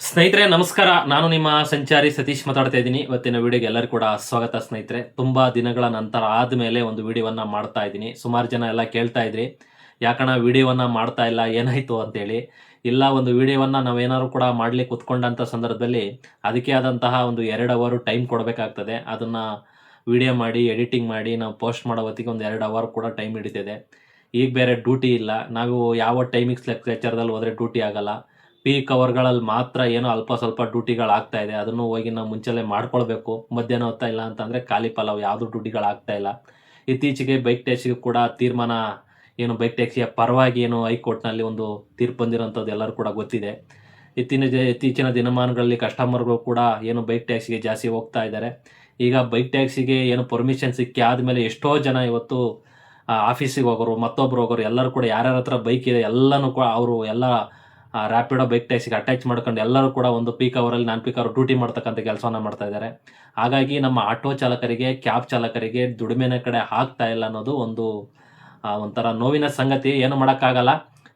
ಸ್ನೇಹಿತರೆ ನಮಸ್ಕಾರ. ನಾನು ನಿಮ್ಮ ಸಂಚಾರಿ ಸತೀಶ್ ಮಾತಾಡ್ತಾ ಇದ್ದೀನಿ. ಇವತ್ತಿನ ವಿಡಿಯೋಗೆ ಎಲ್ಲರೂ ಕೂಡ ಸ್ವಾಗತ ಸ್ನೇಹಿತರೆ. ತುಂಬಾ ದಿನಗಳ ನಂತರ ಆದ್ಮೇಲೆ ಒಂದು ವಿಡಿಯೋವನ್ನ ಮಾಡ್ತಾ ಇದ್ದೀನಿ. ಸುಮಾರು ಜನ ಎಲ್ಲ ಕೇಳ್ತಾ ಇದ್ರಿ, ಯಾಕಣ್ಣ ವಿಡಿಯೋವನ್ನ ಮಾಡ್ತಾ ಇಲ್ಲ, ಏನಾಯ್ತು ಅಂತೇಳಿ. ಇಲ್ಲ, ಒಂದು ವಿಡಿಯೋವನ್ನ ನಾವೇನಾದ್ರು ಕೂಡ ಮಾಡ್ಲಿಕ್ಕೆ ಕುತ್ಕೊಂಡಂತ ಸಂದರ್ಭದಲ್ಲಿ ಅದಕ್ಕೆ ಆದಂತಹ ಒಂದು 2 ಅವರ್ ಟೈಮ್ ಕೊಡಬೇಕಾಗ್ತದೆ. ಅದನ್ನ ವಿಡಿಯೋ ಮಾಡಿ ಎಡಿಟಿಂಗ್ ಮಾಡಿ ನಾವು ಪೋಸ್ಟ್ ಮಾಡೋ ಹೊತ್ತಿಗೆ ಒಂದು 2 ಅವರ್ ಕೂಡ ಟೈಮ್ ಹಿಡಿತಿದೆ. ಈಗ ಬೇರೆ ಡ್ಯೂಟಿ ಇಲ್ಲ. ನಾವು ಯಾವ ಟೈಮಿಂಗ್ಸ್ ಲೆಕ್ಕಾಚಾರದಲ್ಲಿ ಹೋದ್ರೆ ಡ್ಯೂಟಿ ಆಗಲ್ಲ. ಪೀಕ್ ಅವರ್ಗಳಲ್ಲಿ ಮಾತ್ರ ಏನೋ ಅಲ್ಪ ಸ್ವಲ್ಪ ಡ್ಯೂಟಿಗಳಾಗ್ತಾ ಇದೆ. ಅದನ್ನು ಹೋಗಿ ನಾವು ಮುಂಚೆಲೆ ಮಾಡ್ಕೊಳ್ಬೇಕು. ಮಧ್ಯಾಹ್ನ ಹೊತ್ತ ಇಲ್ಲ ಅಂತಂದರೆ ಖಾಲಿ ಪಲಾವ್, ಯಾವುದೂ ಡ್ಯೂಟಿಗಳಾಗ್ತಾ ಇಲ್ಲ. ಇತ್ತೀಚೆಗೆ ಬೈಕ್ ಟ್ಯಾಕ್ಸಿಗೂ ಕೂಡ ತೀರ್ಮಾನ, ಏನು ಬೈಕ್ ಟ್ಯಾಕ್ಸಿಯ ಪರವಾಗಿ ಏನು ಹೈಕೋರ್ಟ್‌ನಲ್ಲಿ ಒಂದು ತೀರ್ಪು ಬಂದಿರೋಂಥದ್ದು ಎಲ್ಲರೂ ಕೂಡ ಗೊತ್ತಿದೆ. ಇತ್ತೀಚಿನ ದಿನಮಾನಗಳಲ್ಲಿ ಕಸ್ಟಮರ್‌ಗಳು ಕೂಡ ಏನು ಬೈಕ್ ಟ್ಯಾಕ್ಸಿಗೆ ಜಾಸ್ತಿ ಹೋಗ್ತಾ ಇದ್ದಾರೆ. ಈಗ ಬೈಕ್ ಟ್ಯಾಕ್ಸಿಗೆ ಏನು ಪರ್ಮಿಷನ್ ಸಿಕ್ಕಿ ಆದಮೇಲೆ ಎಷ್ಟೋ ಜನ ಇವತ್ತು ಆಫೀಸಿಗೆ ಹೋಗೋರು, ಮತ್ತೊಬ್ರು ಹೋಗೋರು ಎಲ್ಲರೂ ಕೂಡ ಯಾರ್ಯಾರ ಹತ್ರ ಬೈಕ್ ಇದೆ ಎಲ್ಲನೂ ಕೂಡ ಅವರು ಎಲ್ಲ ರ್ಯಾಪಿಡೋ ಬೈಕ್ ಟ್ಯಾಕ್ಸಿಗೆ ಅಟ್ಯಾಚ್ ಮಾಡ್ಕೊಂಡು ಎಲ್ಲರೂ ಕೂಡ ಒಂದು ಪೀಕ್ ಅವರಲ್ಲಿ, ನಾನ್ ಪೀಕ್ ಅವರ್ ಡ್ಯೂಟಿ ಮಾಡ್ತಕ್ಕಂಥ ಕೆಲಸವನ್ನ ಮಾಡ್ತಾ ಇದ್ದಾರೆ. ಹಾಗಾಗಿ ನಮ್ಮ ಆಟೋ ಚಾಲಕರಿಗೆ, ಕ್ಯಾಬ್ ಚಾಲಕರಿಗೆ ದುಡಿಮೆನ ಕಡೆ ಆಗ್ತಾ ಇಲ್ಲ ಅನ್ನೋದು ಒಂದು ಒಂಥರ ನೋವಿನ ಸಂಗತಿ. ಏನು ಮಾಡೋಕ್ಕಾಗಲ್ಲ.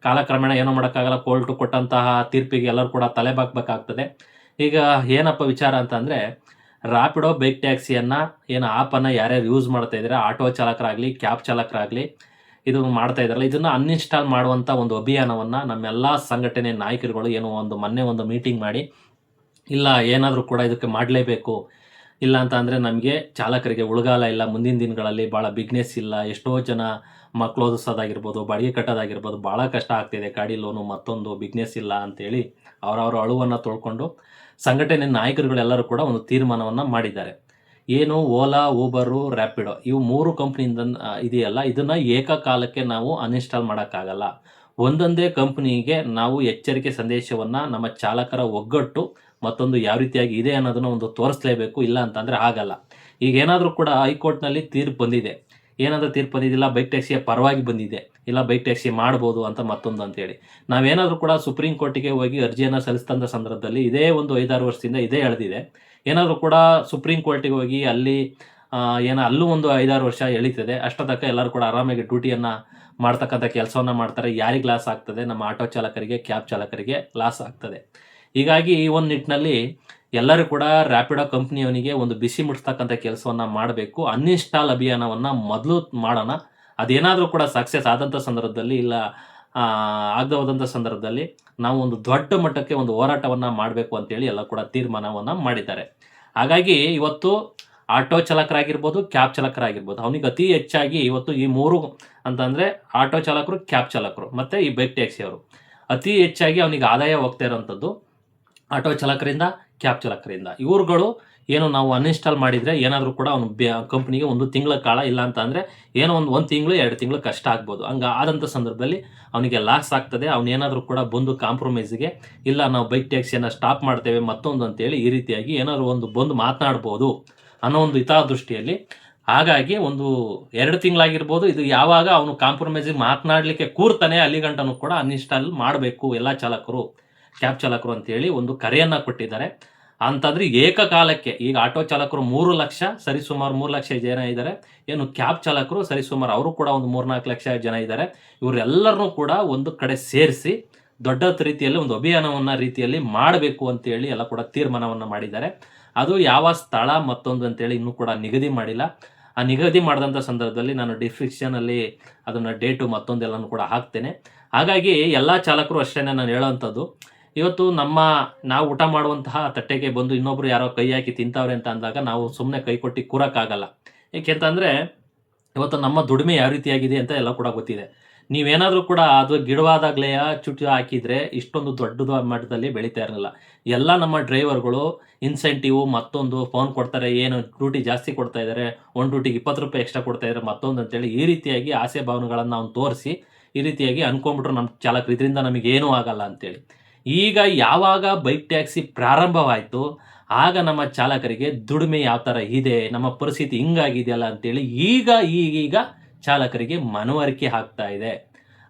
ಕಾಲಕ್ರಮೇಣ ಏನೂ ಮಾಡೋಕ್ಕಾಗಲ್ಲ. ಕೋರ್ಟು ಕೊಟ್ಟಂತಹ ತೀರ್ಪಿಗೆ ಎಲ್ಲರೂ ಕೂಡ ತಲೆ ಬಾಗಬೇಕಾಗ್ತದೆ. ಈಗ ಏನಪ್ಪ ವಿಚಾರ ಅಂತಂದರೆ, ರ್ಯಾಪಿಡೋ ಬೈಕ್ ಟ್ಯಾಕ್ಸಿಯನ್ನು ಏನು ಆ್ಯಪನ್ನು ಯಾರ್ಯಾರು ಯೂಸ್ ಮಾಡ್ತಾ ಇದ್ದಾರೆ, ಆಟೋ ಚಾಲಕರಾಗಲಿ ಕ್ಯಾಬ್ ಚಾಲಕರಾಗಲಿ ಇದು ಮಾಡ್ತಾ ಇದ್ದಾರಲ್ಲ, ಇದನ್ನು ಅನ್ಇನ್‌ಸ್ಟಾಲ್ ಮಾಡುವಂಥ ಒಂದು ಅಭಿಯಾನವನ್ನು ನಮ್ಮೆಲ್ಲ ಸಂಘಟನೆ ನಾಯಕರುಗಳು ಏನು ಮೊನ್ನೆ ಒಂದು ಮೀಟಿಂಗ್ ಮಾಡಿ, ಇಲ್ಲ ಏನಾದರೂ ಕೂಡ ಇದಕ್ಕೆ ಮಾಡಲೇಬೇಕು. ಇಲ್ಲ ಅಂತ ಅಂದರೆ ನಮಗೆ ಚಾಲಕರಿಗೆ ಉಳಿಗಾಲ ಇಲ್ಲ. ಮುಂದಿನ ದಿನಗಳಲ್ಲಿ ಭಾಳ ಬಿಸ್ನೆಸ್ ಇಲ್ಲ. ಎಷ್ಟೋ ಜನ ಮಕ್ಳು ಓದಿಸೋದಾಗಿರ್ಬೋದು, ಬಾಡಿಗೆ ಕಟ್ಟೋದಾಗಿರ್ಬೋದು, ಭಾಳ ಕಷ್ಟ ಆಗ್ತಿದೆ. ಗಾಡಿ ಲೋನು ಮತ್ತೊಂದು ಬಿಸ್ನೆಸ್ ಇಲ್ಲ ಅಂತೇಳಿ ಅವರವರ ಅಳುವನ್ನು ತೊಳ್ಕೊಂಡು ಸಂಘಟನೆ ನಾಯಕರುಗಳೆಲ್ಲರೂ ಕೂಡ ಒಂದು ತೀರ್ಮಾನವನ್ನು ಮಾಡಿದ್ದಾರೆ. ಏನು ಓಲಾ, ಊಬರು, ರ್ಯಾಪಿಡೋ ಇವು 3 ಕಂಪ್ನಿಯಿಂದ ಇದೆಯಲ್ಲ, ಇದನ್ನು ಏಕಕಾಲಕ್ಕೆ ನಾವು ಅನ್‌ಇನ್‌ಸ್ಟಾಲ್ ಮಾಡೋಕ್ಕಾಗಲ್ಲ. ಒಂದೊಂದೇ ಕಂಪ್ನಿಗೆ ನಾವು ಎಚ್ಚರಿಕೆ ಸಂದೇಶವನ್ನು ನಮ್ಮ ಚಾಲಕರ ಒಗ್ಗಟ್ಟು ಮತ್ತೊಂದು ಯಾವ ರೀತಿಯಾಗಿ ಇದೆ ಅನ್ನೋದನ್ನು ಒಂದು ತೋರಿಸಲೇಬೇಕು. ಇಲ್ಲ ಅಂತಂದರೆ ಆಗಲ್ಲ. ಈಗ ಏನಾದರೂ ಕೂಡ ಹೈಕೋರ್ಟ್‌ನಲ್ಲಿ ತೀರ್ಪು ಬಂದಿದೆ. ಏನಾದರೂ ತೀರ್ಪು ಬಂದಿದ್ದಿಲ್ಲ, ಬೈಕ್ ಟ್ಯಾಕ್ಸಿಯ ಪರವಾಗಿ ಬಂದಿದೆ. ಇಲ್ಲ ಬೈಕ್ ಟ್ಯಾಕ್ಸಿ ಮಾಡ್ಬೋದು ಅಂತ ಮತ್ತೊಂದು ಅಂತೇಳಿ. ನಾವೇನಾದರೂ ಕೂಡ ಸುಪ್ರೀಂ ಕೋರ್ಟಿಗೆ ಹೋಗಿ ಅರ್ಜಿಯನ್ನು ಸಲ್ಲಿಸಿದಂಥ ಸಂದರ್ಭದಲ್ಲಿ ಇದೇ ಒಂದು 5-6 ವರ್ಷದಿಂದ ಇದೇ ಎಳೆದಿದೆ. ಏನಾದರೂ ಕೂಡ ಸುಪ್ರೀಂ ಕೋರ್ಟಿಗೆ ಹೋಗಿ ಅಲ್ಲಿ ಅಲ್ಲೂ ಒಂದು 5-6 ವರ್ಷ ಎಳೀತದೆ. ಅಷ್ಟರ ತನಕ ಎಲ್ಲರೂ ಕೂಡ ಆರಾಮಾಗಿ ಡ್ಯೂಟಿಯನ್ನು ಮಾಡ್ತಕ್ಕಂಥ ಕೆಲಸವನ್ನು ಮಾಡ್ತಾರೆ. ಯಾರಿಗೆ ಲಾಸ್ ಆಗ್ತದೆ? ನಮ್ಮ ಆಟೋ ಚಾಲಕರಿಗೆ, ಕ್ಯಾಬ್ ಚಾಲಕರಿಗೆ ಲಾಸ್ ಆಗ್ತದೆ. ಹೀಗಾಗಿ ಈ ಒಂದು ನಿಟ್ಟಿನಲ್ಲಿ ಎಲ್ಲರೂ ಕೂಡ ರ್ಯಾಪಿಡೋ ಕಂಪ್ನಿಯವನಿಗೆ ಒಂದು ಬಿಸಿ ಮುಟ್ಟಿಸ್ತಕ್ಕಂಥ ಕೆಲಸವನ್ನು ಮಾಡಬೇಕು. ಅನ್‌ಇನ್‌ಸ್ಟಾಲ್ ಅಭಿಯಾನವನ್ನು ಮೊದಲು ಮಾಡೋಣ. ಅದೇನಾದರೂ ಕೂಡ ಸಕ್ಸಸ್ ಆದಂಥ ಸಂದರ್ಭದಲ್ಲಿ, ಇಲ್ಲ ಆಗದೆ ಹೋದಂಥ ಸಂದರ್ಭದಲ್ಲಿ ನಾವು ಒಂದು ದೊಡ್ಡ ಮಟ್ಟಕ್ಕೆ ಒಂದು ಹೋರಾಟವನ್ನು ಮಾಡಬೇಕು ಅಂತೇಳಿ ಎಲ್ಲ ಕೂಡ ತೀರ್ಮಾನವನ್ನು ಮಾಡಿದ್ದಾರೆ. ಹಾಗಾಗಿ ಇವತ್ತು ಆಟೋ ಚಾಲಕರಾಗಿರ್ಬೋದು, ಕ್ಯಾಬ್ ಚಾಲಕರಾಗಿರ್ಬೋದು, ಅವನಿಗೆ ಅತಿ ಹೆಚ್ಚಾಗಿ ಇವತ್ತು ಈ 3 ಅಂತಂದರೆ ಆಟೋ ಚಾಲಕರು, ಕ್ಯಾಬ್ ಚಾಲಕರು ಮತ್ತು ಈ ಬೈಕ್ ಟ್ಯಾಕ್ಸಿಯವರು ಅತಿ ಹೆಚ್ಚಾಗಿ ಅವನಿಗೆ ಆದಾಯ ಹೋಗ್ತಾ ಇರೋವಂಥದ್ದು ಆಟೋ ಚಾಲಕರಿಂದ, ಕ್ಯಾಬ್ ಚಾಲಕರಿಂದ. ಇವ್ರುಗಳು ಏನು ನಾವು ಅನ್‌ಇನ್‌ಸ್ಟಾಲ್ ಮಾಡಿದರೆ ಏನಾದರೂ ಕೂಡ ಅವನು ಕಂಪ್ನಿಗೆ 1 ತಿಂಗಳ ಕಾಲ, ಇಲ್ಲ ಅಂತ ಅಂದರೆ ಏನೋ ಒಂದು ತಿಂಗಳು 2 ತಿಂಗಳು ಕಷ್ಟ ಆಗ್ಬೋದು. ಆದಂಥ ಸಂದರ್ಭದಲ್ಲಿ ಅವನಿಗೆ ಲಾಸ್ ಆಗ್ತದೆ. ಅವನೇನಾದರೂ ಕೂಡ ಬಂದು ಕಾಂಪ್ರಮೈಸಿಗೆ, ಇಲ್ಲ ನಾವು ಬೈಕ್ ಟ್ಯಾಕ್ಸಿಯನ್ನು ಸ್ಟಾಪ್ ಮಾಡ್ತೇವೆ ಮತ್ತೊಂದು ಅಂತೇಳಿ ಈ ರೀತಿಯಾಗಿ ಏನಾದರೂ ಒಂದು ಬಂದು ಮಾತನಾಡ್ಬೋದು ಅನ್ನೋ ಒಂದು ಹಿತದೃಷ್ಟಿಯಲ್ಲಿ, ಹಾಗಾಗಿ ಒಂದು 2 ತಿಂಗಳಾಗಿರ್ಬೋದು, ಇದು ಯಾವಾಗ ಅವನು ಕಾಂಪ್ರಮೈಸಿಗೆ ಮಾತನಾಡಲಿಕ್ಕೆ ಕೂರ್ತಾನೆ ಅಲ್ಲಿಗಂಟನೂ ಕೂಡ ಅನ್‌ಇನ್‌ಸ್ಟಾಲ್ ಮಾಡಬೇಕು ಎಲ್ಲ ಚಾಲಕರು, ಕ್ಯಾಬ್ ಚಾಲಕರು ಅಂತೇಳಿ ಒಂದು ಕರೆಯನ್ನು ಕೊಟ್ಟಿದ್ದಾರೆ. ಅಂತಂದ್ರೆ ಏಕಕಾಲಕ್ಕೆ ಈಗ ಆಟೋ ಚಾಲಕರು 3 ಲಕ್ಷ, ಸರಿಸುಮಾರು 3 ಲಕ್ಷ ಜನ ಇದ್ದಾರೆ. ಏನು ಕ್ಯಾಬ್ ಚಾಲಕರು ಸರಿಸುಮಾರು ಅವರು ಕೂಡ ಒಂದು 3-4 ಲಕ್ಷ ಜನ ಇದ್ದಾರೆ. ಇವರೆಲ್ಲರನ್ನೂ ಕೂಡ ಒಂದು ಕಡೆ ಸೇರಿಸಿ ದೊಡ್ಡ ರೀತಿಯಲ್ಲಿ ಒಂದು ಅಭಿಯಾನವನ್ನು ರೀತಿಯಲ್ಲಿ ಮಾಡಬೇಕು ಅಂತೇಳಿ ಎಲ್ಲ ಕೂಡ ತೀರ್ಮಾನವನ್ನು ಮಾಡಿದ್ದಾರೆ. ಅದು ಯಾವ ಸ್ಥಳ ಮತ್ತೊಂದು ಅಂತೇಳಿ ಇನ್ನೂ ಕೂಡ ನಿಗದಿ ಮಾಡಿಲ್ಲ. ಆ ನಿಗದಿ ಮಾಡಿದಂಥ ಸಂದರ್ಭದಲ್ಲಿ ನಾನು ಡಿಸ್ಕ್ರಿಪ್ಷನಲ್ಲಿ ಅದನ್ನು ಡೇಟು ಮತ್ತೊಂದೆಲ್ಲನೂ ಕೂಡ ಹಾಕ್ತೇನೆ. ಹಾಗಾಗಿ ಎಲ್ಲ ಚಾಲಕರು ಅಷ್ಟೇ ನಾನು ಹೇಳೋವಂಥದ್ದು, ಇವತ್ತು ನಾವು ಊಟ ಮಾಡುವಂತಹ ತಟ್ಟೆಗೆ ಬಂದು ಇನ್ನೊಬ್ರು ಯಾರೋ ಕೈ ಹಾಕಿ ತಿಂತಾವ್ರೆ ಅಂತ ಅಂದಾಗ ನಾವು ಸುಮ್ಮನೆ ಕೈ ಕೊಟ್ಟು ಕೂರಕ್ಕಾಗಲ್ಲ. ಏಕೆಂತಂದರೆ ಇವತ್ತು ನಮ್ಮ ದುಡಿಮೆ ಯಾವ ರೀತಿಯಾಗಿದೆ ಅಂತ ಎಲ್ಲ ಕೂಡ ಗೊತ್ತಿದೆ. ನೀವೇನಾದರೂ ಕೂಡ ಅದು ಗಿಡವಾದಾಗಲೇ ಚುಚ್ಚು ಹಾಕಿದರೆ ಇಷ್ಟೊಂದು ದೊಡ್ಡದು ಮಟ್ಟದಲ್ಲಿ ಬೆಳೀತಾ ಇರಲಿಲ್ಲ. ಎಲ್ಲ ನಮ್ಮ ಡ್ರೈವರ್ಗಳು ಇನ್ಸೆಂಟಿವ್ ಮತ್ತೊಂದು ಫೋನ್ ಕೊಡ್ತಾರೆ, ಏನು ಡ್ಯೂಟಿ ಜಾಸ್ತಿ ಕೊಡ್ತಾ ಇದ್ದಾರೆ, ಒಂದು ಡ್ಯೂಟಿಗೆ ₹20 ಎಕ್ಸ್ಟ್ರಾ ಕೊಡ್ತಾ ಇದ್ದಾರೆ ಮತ್ತೊಂದು ಅಂತೇಳಿ ಈ ರೀತಿಯಾಗಿ ಆಸೆ ಭಾವನೆಗಳನ್ನು ಅವ್ನು ತೋರಿಸಿ ಈ ರೀತಿಯಾಗಿ ಅನ್ಕೊಂಡ್ಬಿಟ್ರು ನಮ್ಮ ಚಾಲಕರು, ಇದರಿಂದ ನಮಗೇನೂ ಆಗಲ್ಲ ಅಂತೇಳಿ. ಈಗ ಯಾವಾಗ ಬೈಕ್ ಟ್ಯಾಕ್ಸಿ ಪ್ರಾರಂಭವಾಯಿತು ಆಗ ನಮ್ಮ ಚಾಲಕರಿಗೆ ದುಡಿಮೆ ಯಾವ ಥರ ಇದೆ, ನಮ್ಮ ಪರಿಸ್ಥಿತಿ ಹಿಂಗಾಗಿದೆಯಲ್ಲ ಅಂತೇಳಿ ಈಗೀಗ ಚಾಲಕರಿಗೆ ಮನವರಿಕೆ ಆಗ್ತಾ ಇದೆ.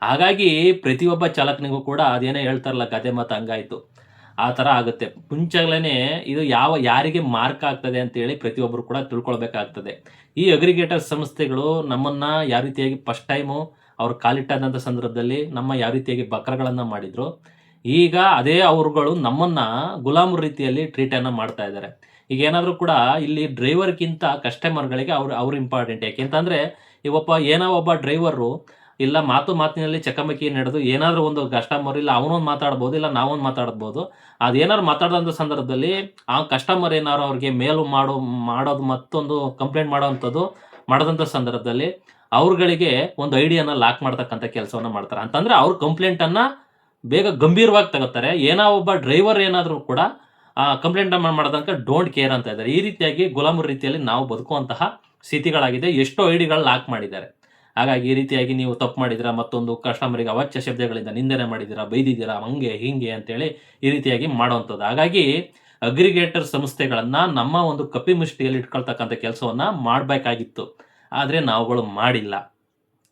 ಹಾಗಾಗಿ ಪ್ರತಿಯೊಬ್ಬ ಚಾಲಕನಿಗೂ ಕೂಡ ಅದೇನೋ ಹೇಳ್ತಾರಲ್ಲ ಗಾದೆ ಮಾತು, ಹಂಗಾಯಿತು ಆ ಥರ ಆಗುತ್ತೆ. ಮುಂಚೆನೇ ಇದು ಯಾರಿಗೆ ಮಾರ್ಕ್ ಆಗ್ತದೆ ಅಂತೇಳಿ ಪ್ರತಿಯೊಬ್ಬರು ಕೂಡ ತಿಳ್ಕೊಳ್ಬೇಕಾಗ್ತದೆ. ಈ ಅಗ್ರಿಗೇಟರ್ ಸಂಸ್ಥೆಗಳು ನಮ್ಮನ್ನು ಯಾವ ರೀತಿಯಾಗಿ ಫಸ್ಟ್ ಟೈಮು ಅವ್ರು ಕಾಲಿಟ್ಟಾದಂಥ ಸಂದರ್ಭದಲ್ಲಿ ಯಾವ ರೀತಿಯಾಗಿ ಬಕ್ರಗಳನ್ನು ಮಾಡಿದ್ರು, ಈಗ ಅದೇ ಅವರುಗಳು ನಮ್ಮನ್ನ ಗುಲಾಮರ ರೀತಿಯಲ್ಲಿ ಟ್ರೀಟನ್ನು ಮಾಡ್ತಾ ಇದ್ದಾರೆ. ಈಗ ಏನಾದರೂ ಕೂಡ ಇಲ್ಲಿ ಡ್ರೈವರ್‌ಗಿಂತ ಕಸ್ಟಮರ್‌ಗಳಿಗೆ ಅವ್ರು ಇಂಪಾರ್ಟೆಂಟ್. ಯಾಕೆಂತಂದ್ರೆ ಏನೋ ಒಬ್ಬ ಡ್ರೈವರು ಇಲ್ಲ ಮಾತಿನಲ್ಲಿ ಚಕಮಕಿ ನಡೆದು ಏನಾದರೂ ಒಂದು ಕಸ್ಟಮರ್ ಇಲ್ಲ ಅವನೊಂದು ಮಾತಾಡ್ಬೋದು, ಇಲ್ಲ ನಾವೊಂದು ಮಾತಾಡ್ಬೋದು. ಅದೇನಾದ್ರು ಮಾತಾಡಿದಂಥ ಸಂದರ್ಭದಲ್ಲಿ ಆ ಕಸ್ಟಮರ್ ಏನಾದ್ರು ಅವ್ರಿಗೆ ಮೇಲ್ ಮಾಡೋದು ಮತ್ತೊಂದು ಕಂಪ್ಲೇಂಟ್ ಮಾಡೋವಂಥದ್ದು ಮಾಡದಂಥ ಸಂದರ್ಭದಲ್ಲಿ ಅವ್ರುಗಳಿಗೆ ಒಂದು ಐಡಿಯಾನ ಲಾಕ್ ಮಾಡ್ತಕ್ಕಂಥ ಕೆಲಸವನ್ನ ಮಾಡ್ತಾರೆ. ಅಂತಂದ್ರೆ ಅವ್ರ ಕಂಪ್ಲೇಂಟನ್ನ ಬೇಗ ಗಂಭೀರವಾಗಿ ತಗೋತಾರೆ. ಒಬ್ಬ ಡ್ರೈವರ್ ಏನಾದರೂ ಕೂಡ ಕಂಪ್ಲೇಂಟ್ ಮಾಡದಂಕ ಡೋಂಟ್ ಕೇರ್ ಅಂತ ಇದ್ದಾರೆ. ಈ ರೀತಿಯಾಗಿ ಗುಲಾಮರ ರೀತಿಯಲ್ಲಿ ನಾವು ಬದುಕುವಂತಹ ಸ್ಥಿತಿಗಳಾಗಿದೆ. ಎಷ್ಟೋ ಐಡಿಗಳು ಲಾಕ್ ಮಾಡಿದ್ದಾರೆ. ಹಾಗಾಗಿ ಈ ರೀತಿಯಾಗಿ ನೀವು ತಪ್ಪು ಮಾಡಿದ್ದೀರಾ, ಮತ್ತೊಂದು ಕಸ್ಟಮರ್‌ಗೆ ಅವಾಚ್ಯ ಶಬ್ದಗಳಿಂದ ನಿಂದನೆ ಮಾಡಿದ್ದೀರಾ, ಬೈದಿದ್ದೀರಾ, ಹಂಗೆ ಹಿಂಗೆ ಅಂತೇಳಿ ಈ ರೀತಿಯಾಗಿ ಮಾಡುವಂಥದ್ದು. ಹಾಗಾಗಿ ಅಗ್ರಿಗೇಟರ್ ಸಂಸ್ಥೆಗಳನ್ನ ನಮ್ಮ ಒಂದು ಕಪಿಮುಷ್ಟಿಯಲ್ಲಿ ಇಟ್ಕೊಳ್ತಕ್ಕಂಥ ಕೆಲಸವನ್ನ ಮಾಡಬೇಕಾಗಿತ್ತು. ಆದ್ರೆ ನಾವುಗಳು ಮಾಡಿಲ್ಲ.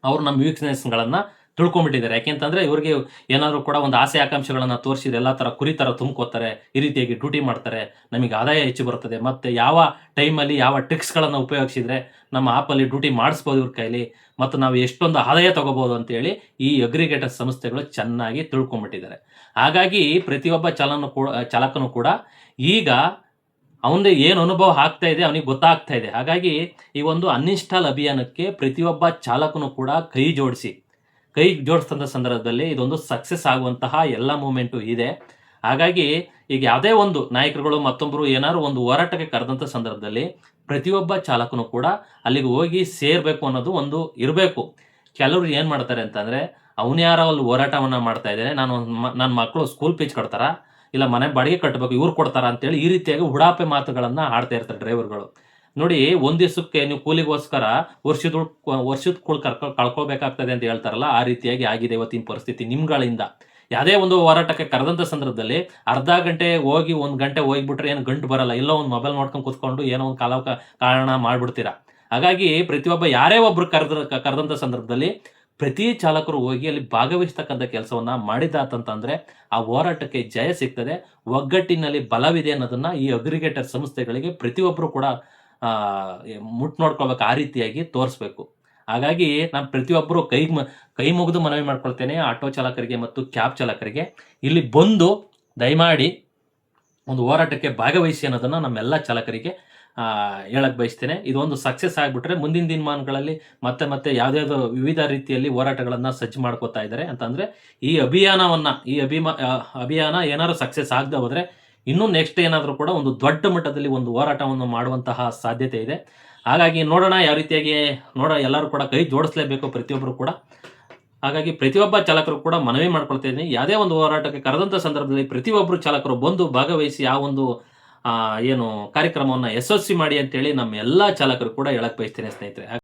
ಅವ್ರು ನಮ್ಮ ವೀಕ್‌ನೆಸ್‌ಗಳನ್ನ ತಿಳ್ಕೊಂಡ್ಬಿಟ್ಟಿದ್ದಾರೆ. ಯಾಕೆಂತಂದ್ರೆ ಇವ್ರಿಗೆ ಏನಾದ್ರು ಕೂಡ ಒಂದು ಆಸೆ ಆಕಾಂಕ್ಷೆಗಳನ್ನ ತೋರಿಸಿದ್ರೆ ಎಲ್ಲಾ ತರ ಕುರಿ ತರ ತುಂಬ್ಕೋತಾರೆ. ಈ ರೀತಿಯಾಗಿ ಡ್ಯೂಟಿ ಮಾಡ್ತಾರೆ. ನಮಗೆ ಆದಾಯ ಹೆಚ್ಚು ಬರ್ತದೆ. ಮತ್ತೆ ಯಾವ ಟೈಮಲ್ಲಿ ಯಾವ ಟ್ರಿಕ್ಸ್‌ಗಳನ್ನ ಉಪಯೋಗಿಸಿದ್ರೆ ನಮ್ಮ ಆಪಲ್ಲಿ ಡ್ಯೂಟಿ ಮಾಡಿಸ್ಬೋದು ಇವ್ರ ಕೈಲಿ. ಮತ್ತು ನಾವು ಎಷ್ಟೊಂದು ಆದಾಯ ತಗೋಬಹುದು ಅಂತೇಳಿ ಈ ಅಗ್ರಿಗೇಟರ್ ಸಂಸ್ಥೆಗಳು ಚೆನ್ನಾಗಿ ತಿಳ್ಕೊಂಡ್ಬಿಟ್ಟಿದ್ದಾರೆ. ಹಾಗಾಗಿ ಪ್ರತಿಯೊಬ್ಬ ಚಾಲಕನು ಕೂಡ ಈಗ ಅವನದೇ ಏನು ಅನುಭವ ಆಗ್ತಾ ಇದೆ ಅವನಿಗೆ ಗೊತ್ತಾಗ್ತಾ ಇದೆ. ಹಾಗಾಗಿ ಈ ಒಂದು ಅನ್‌ಇನ್‌ಸ್ಟಾಲ್ ಅಭಿಯಾನಕ್ಕೆ ಪ್ರತಿಯೊಬ್ಬ ಚಾಲಕನು ಕೂಡ ಕೈ ಜೋಡಿಸಿದಂಥ ಸಂದರ್ಭದಲ್ಲಿ ಇದೊಂದು ಸಕ್ಸೆಸ್ ಆಗುವಂತಹ ಎಲ್ಲ ಮೂವ್‌ಮೆಂಟು ಇದೆ. ಹಾಗಾಗಿ ಈಗ ಯಾವುದೇ ಒಂದು ನಾಯಕರುಗಳು ಮತ್ತೊಬ್ಬರು ಏನಾದ್ರು ಒಂದು ಹೋರಾಟಕ್ಕೆ ಕರೆದಂಥ ಸಂದರ್ಭದಲ್ಲಿ ಪ್ರತಿಯೊಬ್ಬ ಚಾಲಕನು ಕೂಡ ಅಲ್ಲಿಗೆ ಹೋಗಿ ಸೇರಬೇಕು ಅನ್ನೋದು ಒಂದು ಇರಬೇಕು. ಕೆಲವರು ಏನು ಮಾಡ್ತಾರೆ ಅಂತಂದ್ರೆ ಯಾರೋ ಅಲ್ಲಿ ಹೋರಾಟವನ್ನ ಮಾಡ್ತಾ ಇದ್ದಾರೆ, ನನ್ನ ಮಕ್ಕಳು ಸ್ಕೂಲ್ ಫೀಸ್ ಕಟ್ತಾರಾ, ಇಲ್ಲ ಮನೆ ಬಾಡಿಗೆ ಕಟ್ಟಬೇಕು ಇವ್ರು ಕೊಡ್ತಾರ ಅಂತೇಳಿ ಈ ರೀತಿಯಾಗಿ ಉಡಾಪೆ ಮಾತುಗಳನ್ನ ಆಡ್ತಾ ಇರ್ತಾರೆ ಡ್ರೈವರ್‌ಗಳು. ನೋಡಿ, ಒಂದ್ ದಿವಸಕ್ಕೆ ನೀವು ಕೂಲಿಗೋಸ್ಕರ ವರ್ಷದ ಕೂಲಿ ಕಳ್ಕೊಬೇಕಾಗ್ತದೆ ಅಂತ ಹೇಳ್ತಾರಲ್ಲ, ಆ ರೀತಿಯಾಗಿ ಆಗಿದೆ ಇವತ್ತಿನ ಪರಿಸ್ಥಿತಿ ನಿಮ್ಗಳಿಂದ. ಯಾವುದೇ ಒಂದು ಹೋರಾಟಕ್ಕೆ ಕರೆದಂಥ ಸಂದರ್ಭದಲ್ಲಿ ಅರ್ಧ ಗಂಟೆ ಹೋಗಿ 1 ಗಂಟೆ ಹೋಗ್ಬಿಟ್ರೆ ಏನು ಗಂಟು ಬರಲ್ಲ. ಎಲ್ಲೋ ಒಂದು ಮೊಬೈಲ್ ನೋಡ್ಕೊಂಡು ಕೂತ್ಕೊಂಡು ಏನೋ ಒಂದು ಕಾರಣ ಮಾಡ್ಬಿಡ್ತೀರಾ. ಹಾಗಾಗಿ ಪ್ರತಿಯೊಬ್ಬ ಯಾರೇ ಒಬ್ರು ಕರೆದಂಥ ಸಂದರ್ಭದಲ್ಲಿ ಪ್ರತಿ ಚಾಲಕರು ಹೋಗಿ ಅಲ್ಲಿ ಭಾಗವಹಿಸ್ತಕ್ಕಂಥ ಕೆಲಸವನ್ನ ಮಾಡಿದಾತಂತಂದ್ರೆ ಆ ಹೋರಾಟಕ್ಕೆ ಜಯ ಸಿಗ್ತದೆ. ಒಗ್ಗಟ್ಟಿನಲ್ಲಿ ಬಲವಿದೆ ಅನ್ನೋದನ್ನ ಈ ಅಗ್ರಿಗೇಟರ್ ಸಂಸ್ಥೆಗಳಿಗೆ ಪ್ರತಿಯೊಬ್ಬರು ಕೂಡ ನೋಡ್ಕೊಳ್ಬೇಕು, ಆ ರೀತಿಯಾಗಿ ತೋರಿಸ್ಬೇಕು. ಹಾಗಾಗಿ ನಾನು ಪ್ರತಿಯೊಬ್ಬರು ಕೈ ಮುಗಿದು ಮನವಿ ಮಾಡ್ಕೊಳ್ತೇನೆ ಆಟೋ ಚಾಲಕರಿಗೆ ಮತ್ತು ಕ್ಯಾಬ್ ಚಾಲಕರಿಗೆ, ಇಲ್ಲಿ ಬಂದು ದಯಮಾಡಿ ಒಂದು ಹೋರಾಟಕ್ಕೆ ಭಾಗವಹಿಸಿ ಅನ್ನೋದನ್ನ ನಮ್ಮೆಲ್ಲ ಚಾಲಕರಿಗೆ ಹೇಳಕ್ ಬಯಸ್ತೇನೆ. ಇದೊಂದು ಸಕ್ಸೆಸ್ ಆಗಿಬಿಟ್ರೆ ಮುಂದಿನ ದಿನಮಾನಗಳಲ್ಲಿ ಮತ್ತೆ ಯಾವ್ದಾವ್ದು ವಿವಿಧ ರೀತಿಯಲ್ಲಿ ಹೋರಾಟಗಳನ್ನ ಸಜ್ಜು ಮಾಡ್ಕೋತಾ ಇದ್ದಾರೆ ಅಂತಂದ್ರೆ ಈ ಅಭಿಯಾನ ಏನಾದ್ರು ಸಕ್ಸೆಸ್ ಆಗದೆ ಹೋದ್ರೆ ಇನ್ನೂ ನೆಕ್ಸ್ಟ್ ಏನಾದರೂ ಕೂಡ ಒಂದು ದೊಡ್ಡ ಮಟ್ಟದಲ್ಲಿ ಒಂದು ಹೋರಾಟವನ್ನು ಮಾಡುವಂತಹ ಸಾಧ್ಯತೆ ಇದೆ. ಹಾಗಾಗಿ ನೋಡೋಣ ಯಾವ ರೀತಿಯಾಗಿ ಎಲ್ಲರೂ ಕೂಡ ಕೈ ಜೋಡಿಸಲೇಬೇಕು ಪ್ರತಿಯೊಬ್ಬರು ಕೂಡ. ಹಾಗಾಗಿ ಪ್ರತಿಯೊಬ್ಬ ಚಾಲಕರು ಕೂಡ ಮನವಿ ಮಾಡ್ಕೊಳ್ತಾ ಇದ್ದೀನಿ, ಯಾವುದೇ ಒಂದು ಹೋರಾಟಕ್ಕೆ ಕರೆದಂಥ ಸಂದರ್ಭದಲ್ಲಿ ಪ್ರತಿಯೊಬ್ಬರು ಚಾಲಕರು ಬಂದು ಭಾಗವಹಿಸಿ ಆ ಒಂದು ಏನು ಕಾರ್ಯಕ್ರಮವನ್ನು ಯಶಸ್ವಿ ಮಾಡಿ ಅಂತೇಳಿ ನಮ್ಮ ಎಲ್ಲ ಚಾಲಕರು ಕೂಡ ಹೇಳಕ್ ಬಯಸ್ತೇನೆ ಸ್ನೇಹಿತರೆ.